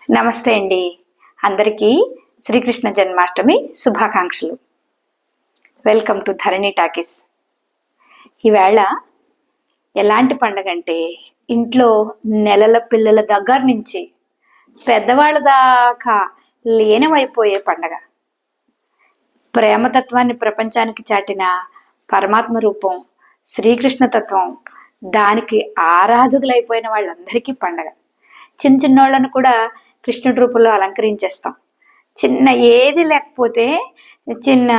నమస్తే అండి. అందరికీ శ్రీకృష్ణ జన్మాష్టమి శుభాకాంక్షలు. Welcome to Dharani talkies. ఈవేళ ఎలాంటి పండగ అంటే ఇంట్లో నెలల పిల్లల దగ్గర నుంచి పెద్దవాళ్ళ దాకా లీనమైపోయే పండగ. ప్రేమతత్వాన్ని ప్రపంచానికి చాటిన పరమాత్మ రూపం శ్రీకృష్ణ తత్వం, దానికి ఆరాధకులైపోయిన వాళ్ళందరికీ పండగ. చిన్న చిన్నోళ్ళను కూడా కృష్ణుడి రూపంలో అలంకరించేస్తాం. చిన్న ఏది లేకపోతే చిన్న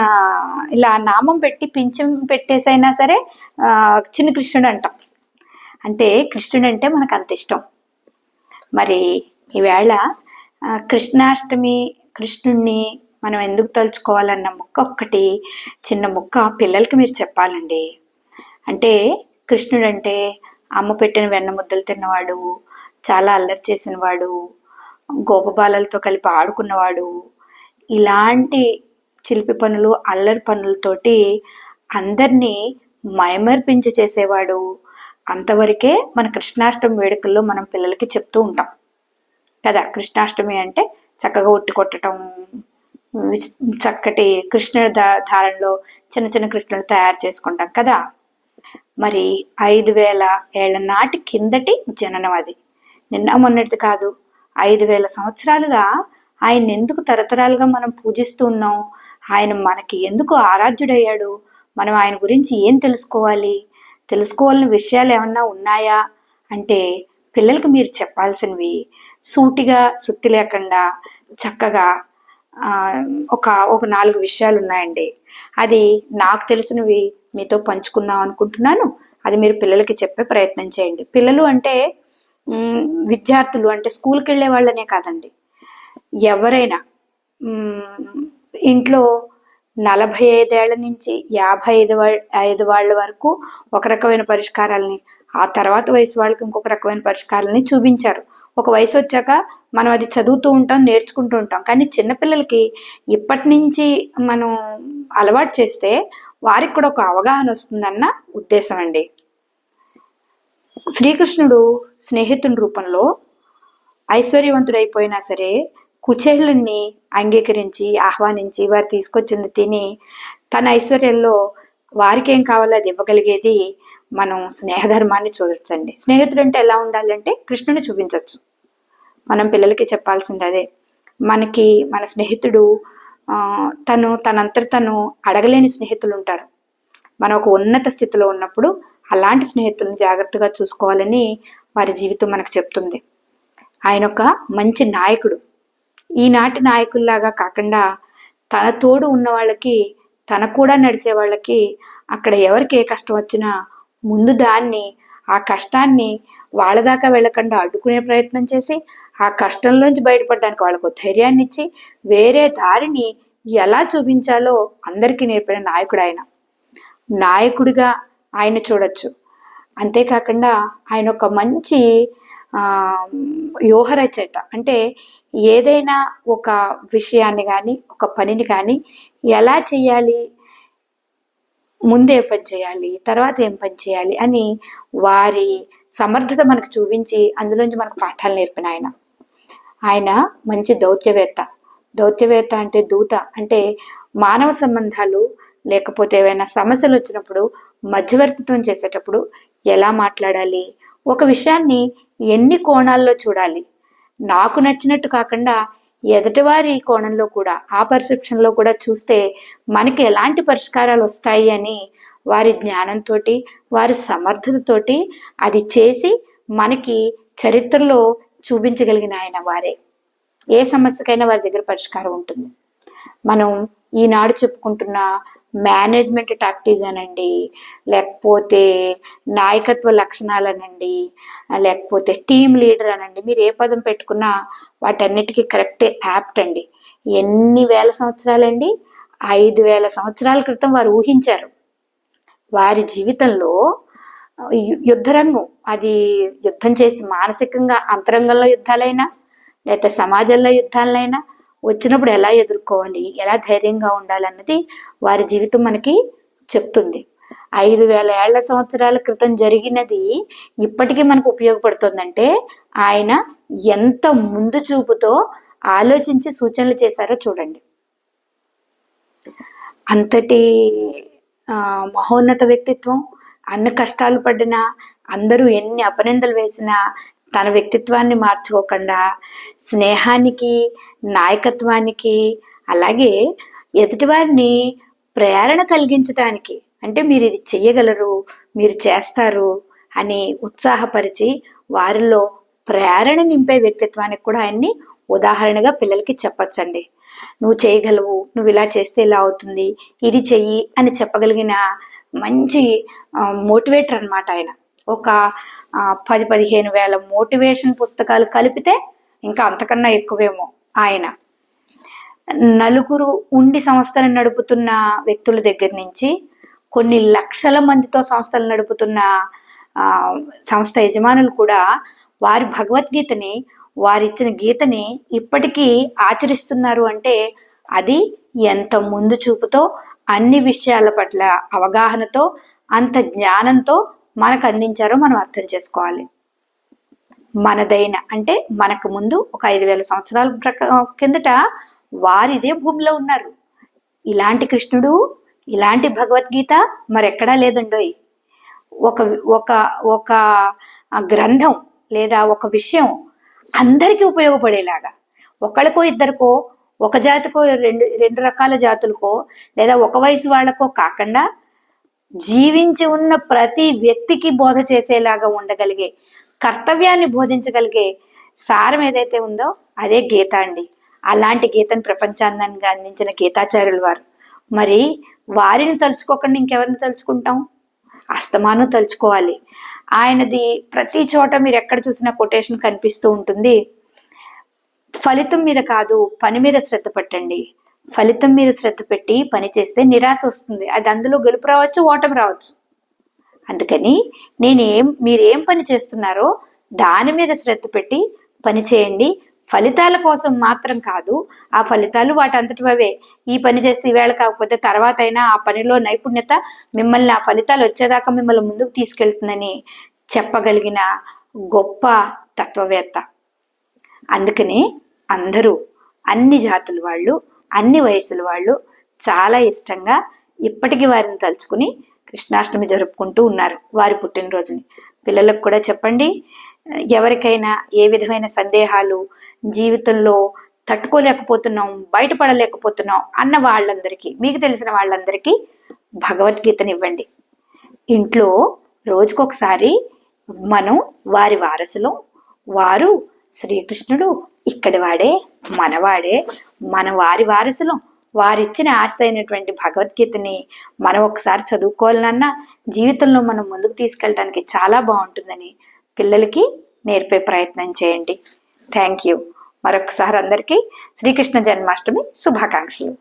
ఇలా నామం పెట్టి పింఛం పెట్టేసైనా సరే చిన్న కృష్ణుడు అంటాం. అంటే కృష్ణుడు అంటే మనకు అంత ఇష్టం. మరి ఈవేళ కృష్ణాష్టమి, కృష్ణుడిని మనం ఎందుకు తలుచుకోవాలన్న ముక్క ఒక్కటి చిన్న ముక్క పిల్లలకి మీరు చెప్పాలండి. అంటే కృష్ణుడు అంటే అమ్మ పెట్టిన వెన్న ముద్దలు తిన్నవాడు, చాలా అల్లరి చేసినవాడు, గోపబాలలతో కలిపి ఆడుకున్నవాడు, ఇలాంటి చిలిపి పనులు అల్లరి పనులతోటి అందరినీ మైమర్పించి చేసేవాడు. అంతవరకే మన కృష్ణాష్టమి వేడుకల్లో మనం పిల్లలకి చెప్తూ ఉంటాం కదా. కృష్ణాష్టమి అంటే చక్కగా ఉట్టి కొట్టడం, చక్కటి కృష్ణుడి ధారణలో చిన్న చిన్న కృష్ణులు తయారు చేసుకుంటాం కదా. మరి 5000 ఏళ్ల నాటి కిందటి జననం అది, నిన్న మొన్నటిది కాదు. 5000 సంవత్సరాలుగా ఆయన ఎందుకు తరతరాలుగా మనం పూజిస్తూ ఉన్నాం? ఆయన మనకి ఎందుకు ఆరాధ్యుడయ్యాడు? మనం ఆయన గురించి ఏం తెలుసుకోవాలని విషయాలు ఏమన్నా ఉన్నాయా అంటే పిల్లలకి మీరు చెప్పాల్సినవి సూటిగా సుత్తి లేకుండా చక్కగా ఒక 4 విషయాలు ఉన్నాయండి. అది నాకు తెలిసినవి మీతో పంచుకుందాం అనుకుంటున్నాను. అది మీరు పిల్లలకి చెప్పే ప్రయత్నం చేయండి. పిల్లలు అంటే విద్యార్థులు అంటే స్కూల్కి వెళ్ళే వాళ్ళనే కాదండి, ఎవరైనా ఇంట్లో 45 ఏళ్ల నుంచి 55 వాళ్ళ వరకు ఒక రకమైన పరిష్కారాలని, ఆ తర్వాత వయసు వాళ్ళకి ఇంకొక రకమైన పరిష్కారాలని చూపించారు. ఒక వయసు వచ్చాక మనం అది చదువుతూ ఉంటాం, నేర్చుకుంటూ ఉంటాం. కానీ చిన్నపిల్లలకి ఇప్పటి నుంచి మనం అలవాటు చేస్తే వారికి కూడా ఒక అవగాహన వస్తుందన్న ఉద్దేశం అండి. శ్రీకృష్ణుడు స్నేహితుని రూపంలో ఐశ్వర్యవంతుడైపోయినా సరే కుచేలుని అంగీకరించి ఆహ్వానించి వారు తీసుకొచ్చింది తిని తన ఐశ్వర్యంలో వారికి ఏం కావాలో అది ఇవ్వగలిగేది మనం స్నేహధర్మాన్ని చూడొచ్చండి. స్నేహితుడు అంటే ఎలా ఉండాలంటే కృష్ణుని చూపించవచ్చు. మనం పిల్లలకి చెప్పాల్సింది అదే. మన స్నేహితుడు తనంతట తను అడగలేని స్నేహితులు ఉంటారు. మనం ఒక ఉన్నత స్థితిలో ఉన్నప్పుడు అలాంటి స్నేహితులను జాగ్రత్తగా చూసుకోవాలని వారి జీవితం మనకు చెప్తుంది. ఆయన ఒక మంచి నాయకుడు. ఈనాటి నాయకుల్లాగా కాకుండా తన తోడు ఉన్న వాళ్ళకి, తన కూడా నడిచే వాళ్ళకి అక్కడ ఎవరికి ఏ కష్టం వచ్చినా ముందు ఆ కష్టాన్ని వాళ్ళ దాకా వెళ్ళకుండా అడ్డుకునే ప్రయత్నం చేసి ఆ కష్టంలోంచి బయటపడడానికి వాళ్ళకు ధైర్యాన్ని ఇచ్చి వేరే దారిని ఎలా చూపించాలో అందరికీ నేర్పిన నాయకుడు ఆయన. నాయకుడిగా ఆయన చూడొచ్చు. అంతేకాకుండా ఆయన ఒక మంచి వ్యూహ రచయిత. అంటే ఏదైనా ఒక విషయాన్ని కానీ ఒక పనిని కానీ ఎలా చేయాలి, ముందే పని చేయాలి, తర్వాత ఏం పని చేయాలి అని వారి సమర్థత మనకు చూపించి అందులోంచి మనకు పాఠాలు నేర్పిన ఆయన మంచి దౌత్యవేత్త అంటే దూత. అంటే మానవ సంబంధాలు లేకపోతే ఏవైనా సమస్యలు వచ్చినప్పుడు మధ్యవర్తిత్వం చేసేటప్పుడు ఎలా మాట్లాడాలి, ఒక విషయాన్ని ఎన్ని కోణాల్లో చూడాలి, నాకు నచ్చినట్టు కాకుండా ఎదుటివారి కోణంలో కూడా, ఆ పర్సెప్షన్లో కూడా చూస్తే మనకి ఎలాంటి పరిష్కారాలు వస్తాయి అని వారి జ్ఞానంతో, వారి సమర్థతతోటి అది చేసి మనకి చరిత్రలో చూపించగలిగిన ఆయన వారే. ఏ సమస్యకైనా వారి దగ్గర పరిష్కారం ఉంటుంది. మనం ఈనాడు చెప్పుకుంటున్న మేనేజ్మెంట్ టాక్టిక్స్ అనండి, లేకపోతే నాయకత్వ లక్షణాలనండి, లేకపోతే టీమ్ లీడర్ అనండి, మీరు ఏ పదం పెట్టుకున్నా వాటన్నిటికీ కరెక్ట్ యాప్ట్ అండి. ఎన్ని వేల సంవత్సరాలండి? 5000 సంవత్సరాల క్రితం వారు ఊహించారు. వారి జీవితంలో యుద్ధరంగం, అది యుద్ధం చేసి మానసికంగా అంతరంగంలో యుద్ధాలైనా లేకపోతే సమాజంలో యుద్ధాలైనా వచ్చినప్పుడు ఎలా ఎదుర్కోవాలి, ఎలా ధైర్యంగా ఉండాలన్నది వారి జీవితం మనకి చెప్తుంది. 5000 సంవత్సరాల క్రితం జరిగినది ఇప్పటికీ మనకు ఉపయోగపడుతుందంటే ఆయన ఎంత ముందు చూపుతో ఆలోచించి సూచనలు చేశారో చూడండి. అంతటి మహోన్నత వ్యక్తిత్వం. అన్ని కష్టాలు పడినా, అందరూ ఎన్ని అపనిందలు వేసినా తన వ్యక్తిత్వాన్ని మార్చుకోకుండా స్నేహానికి, నాయకత్వానికి, అలాగే ఎదుటివారిని ప్రేరణ కలిగించడానికి, అంటే మీరు ఇది చెయ్యగలరు, మీరు చేస్తారు అని ఉత్సాహపరిచి వారిలో ప్రేరణ నింపే వ్యక్తిత్వానికి కూడా ఆయన్ని ఉదాహరణగా పిల్లలకి చెప్పచ్చండి. నువ్వు చేయగలవు, నువ్వు ఇలా చేస్తే ఇలా అవుతుంది, ఇది చెయ్యి అని చెప్పగలిగిన మంచి మోటివేటర్ అనమాట ఆయన. ఒక 10-15 వేల మోటివేషన్ పుస్తకాలు కలిపితే ఇంకా అంతకన్నా ఎక్కువేమో ఆయన. నలుగురు ఉండి సంస్థలు నడుపుతున్న వ్యక్తుల దగ్గర నుంచి కొన్ని లక్షల మందితో సంస్థలు నడుపుతున్న సంస్థ యజమానులు కూడా వారి భగవద్గీతని, వారిచ్చిన గీతని ఇప్పటికీ ఆచరిస్తున్నారు అంటే అది ఎంత ముందు చూపుతో, అన్ని విషయాల పట్ల అవగాహనతో, అంత జ్ఞానంతో మనకు అందించారో మనం అర్థం చేసుకోవాలి. మనదైన అంటే మనకు ముందు ఒక 5,000 సంవత్సరాల కిందట వారిదే భూమిలో ఉన్నారు. ఇలాంటి కృష్ణుడు, ఇలాంటి భగవద్గీత మరెక్కడా లేదండోయ్. ఒక ఒక ఒక గ్రంథం లేదా ఒక విషయం అందరికీ ఉపయోగపడేలాగా, ఒకళ్ళకో ఇద్దరికో, ఒక జాతికో రెండు రకాల జాతులకో లేదా ఒక వయసు వాళ్ళకో కాకుండా జీవించి ఉన్న ప్రతి వ్యక్తికి బోధ చేసేలాగా ఉండగలిగే, కర్తవ్యాన్ని బోధించగలిగే సారం ఏదైతే ఉందో అదే గీత అండి. అలాంటి గీతను ప్రపంచాన్ని అందించిన గీతాచార్యులు వారు. మరి వారిని తలుచుకోకుండా ఇంకెవరిని తలుచుకుంటాం? అస్తమానం తలుచుకోవాలి. ఆయనది ప్రతి చోట మీరు ఎక్కడ చూసినా కొటేషన్ కనిపిస్తూ ఉంటుంది. ఫలితం మీద కాదు, పని మీద శ్రద్ధ పెట్టండి. ఫలితం మీద శ్రద్ధ పెట్టి పని చేస్తే నిరాశ వస్తుంది. అది అందులో గెలుపు రావచ్చు, ఓటమి రావచ్చు. అందుకని మీరేం పని చేస్తున్నారో దాని మీద శ్రద్ధ పెట్టి పని చేయండి. ఫలితాల కోసం మాత్రం కాదు, ఆ ఫలితాలు వాటంతటి అవే. ఈ పని చేస్తే ఈవేళ కాకపోతే తర్వాత అయినా ఆ పనిలో నైపుణ్యత మిమ్మల్ని ఆ ఫలితాలు వచ్చేదాకా మిమ్మల్ని ముందుకు తీసుకెళ్తుందని చెప్పగలిగిన గొప్ప తత్వవేత్త. అందుకని అందరూ, అన్ని జాతుల వాళ్ళు, అన్ని వయసుల వాళ్ళు చాలా ఇష్టంగా ఇప్పటికీ వారిని తలుచుకుని కృష్ణాష్టమి జరుపుకుంటూ ఉన్నారు, వారి పుట్టినరోజుని. పిల్లలకు కూడా చెప్పండి. ఎవరికైనా ఏ విధమైన సందేహాలు, జీవితంలో తట్టుకోలేకపోతున్నాం, బయటపడలేకపోతున్నాం అన్న వాళ్ళందరికీ, మీకు తెలిసిన వాళ్ళందరికీ భగవద్గీతనివ్వండి. ఇంట్లో రోజుకొకసారి మనం వారి వారసులం. వారు శ్రీకృష్ణుడు ఇక్కడి వాడే, మనవాడే, మన వారి వారసులం. వారిచ్చిన ఆస్తి అయినటువంటి భగవద్గీతని మనం ఒకసారి చదువుకోవాలన్నా జీవితంలో మనం ముందుకు తీసుకెళ్ళడానికి చాలా బాగుంటుందని పిల్లలకి నేర్పే ప్రయత్నం చేయండి. Thank you. మరొకసారి అందరికీ శ్రీకృష్ణ జన్మాష్టమి శుభాకాంక్షలు.